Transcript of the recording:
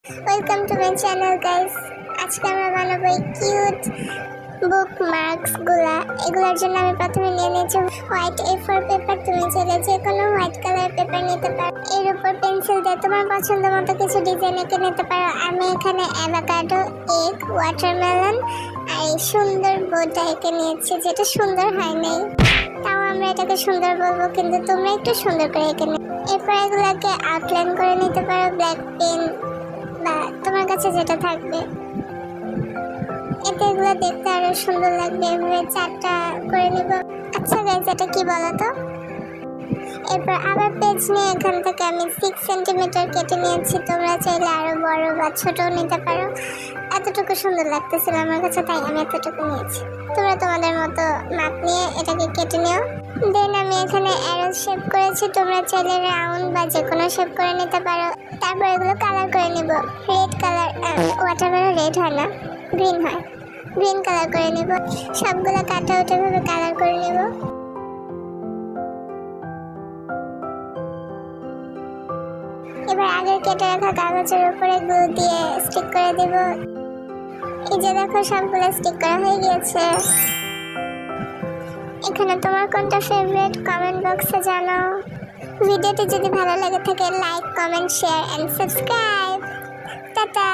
Welcome to my channel guys. আজকে আমরা বানাবো এই কিউট বুকমার্কসগুলা। এগুলোর জন্য আমি প্রথমে নিয়ে নিয়েছি হোয়াইট A4 পেপার। তুমি চাইলে যে কোনো হোয়াইট কালার পেপার নিতে পারো। এর উপর পেন্সিল দিয়ে তোমার পছন্দ মতো কিছু ডিজাইন এঁকে নিতে পারো। আমি এখানে অ্যাভোকাডো, এগ, ওয়াটারমেলন আর এই সুন্দর বোটা এঁকে নিয়েছি, যেটা সুন্দর হয় নাই, তাও আমরা এটাকে সুন্দর বলবো, কিন্তু তোমরা একটু সুন্দর করে এঁকে নিও। এরপর এগুলোকে আউটলাইন করে নিতে পারো ব্ল্যাক পেন বা তোমার কাছে যেটা থাকবে। এতে এগুলো দেখতে আরো সুন্দর লাগবে। এভাবে চারটা করে নিব। আচ্ছা গাইস, এটা কি বলো তো? এরপর আবার পেজ নিয়ে এখান থেকে আমি 6 সেন্টিমিটার কেটে নিয়েছি। তোমরা চাইলে আরো বড় বা ছোটও নিতে পারো। এতটুকু সুন্দর লাগতেছিল আমার কাছে, তাই আমি এতটুকু নিয়েছি। তোমরা তোমাদের মতো মাপ নিয়ে এটাকে কেটে নিও। দেন আমি এখানে অ্যারো শেপ করেছি। তোমরা চাইলে রাউন্ড বা যে কোনো শেপ করে নিতে পারো। তারপর এগুলো কালার করে নিব। রেড কালার, ওয়াটারমেলন রেড হয় না, গ্রিন হয়। গ্রিন কালার করে নিব। সবগুলো কাটা ওঠাভাবে কালার করে নিব। এবার আগের কেটে রাখা কাগজের উপরে গ্লু দিয়ে স্টিক করে দেব। এই যে দেখো, সবগুলো স্টিক করা হয়ে গিয়েছে। এখানে তোমার কোনটা ফেভারিট কমেন্ট বক্সে জানাও। ভিডিওটি যদি ভালো লাগে থাকে like, comment, share and subscribe. Tata.